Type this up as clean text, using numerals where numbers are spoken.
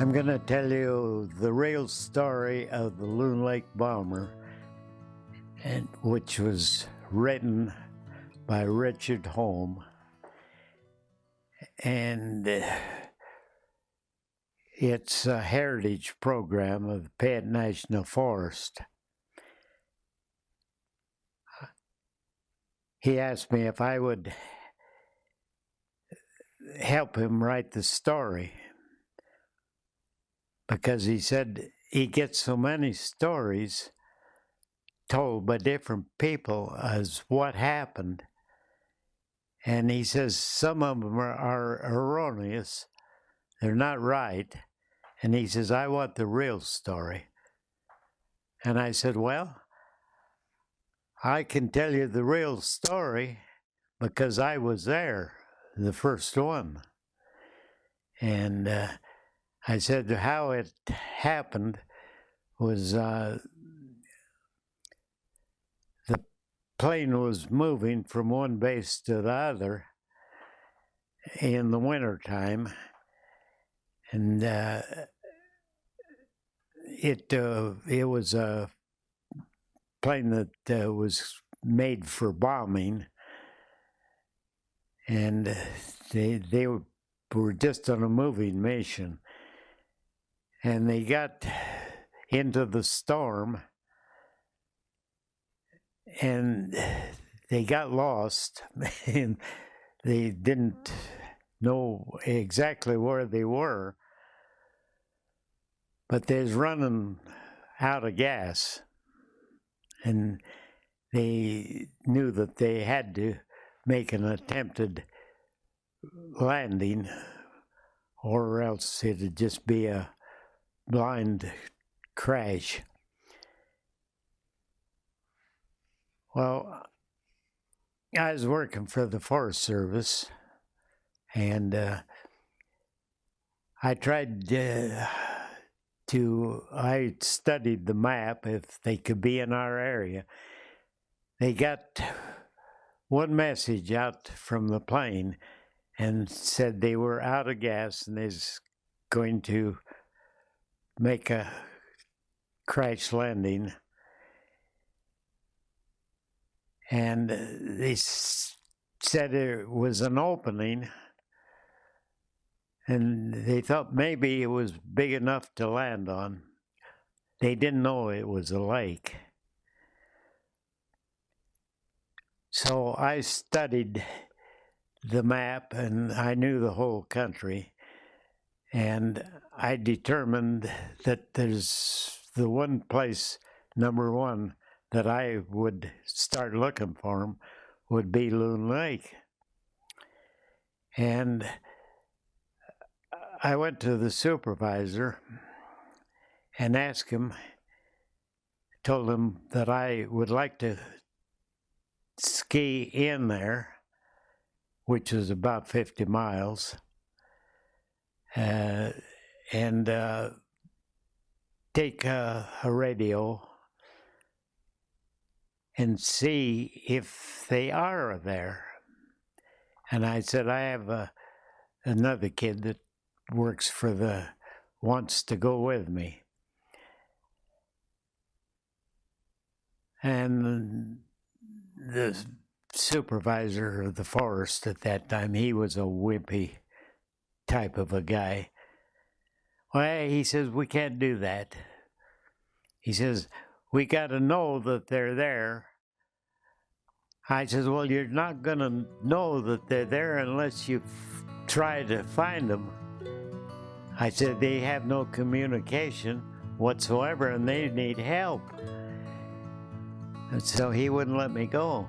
I'm going to tell you the real story of the Loon Lake Bomber, which was written by Richard Holm. And it's a heritage program of the Pitt National Forest. He asked me if I would help him write the story, because he said he gets so many stories told by different people as what happened. And he says some of them are erroneous, they're not right. And he says, I want the real story. And I said, well, I can tell you the real story because I was there, the first one. And I said how it happened was the plane was moving from one base to the other in the wintertime. And it was a plane that was made for bombing, and they were just on a moving mission, and they got into the storm, and they got lost, and they didn't know exactly where they were, but they was running out of gas, and they knew that they had to make an attempted landing, or else it'd just be a blind crash. Well, I was working for the Forest Service, and I tried I studied the map if they could be in our area. They got one message out from the plane and said they were out of gas and they was going to make a crash landing. And they said it was an opening, and they thought maybe it was big enough to land on. They didn't know it was a lake. So I studied the map, and I knew the whole country, and I determined that there's the one place, number one, that I would start looking for him would be Loon Lake. And I went to the supervisor and asked him, told him that I would like to ski in there, which is about 50 miles, and take a radio and see if they are there. And I said, I have another kid that wants to go with me. And the supervisor of the forest at that time, he was a wimpy type of a guy. Well, he says, we can't do that. He says, we got to know that they're there. I says, well, you're not going to know that they're there unless you try to find them. I said, they have no communication whatsoever and they need help. And so he wouldn't let me go.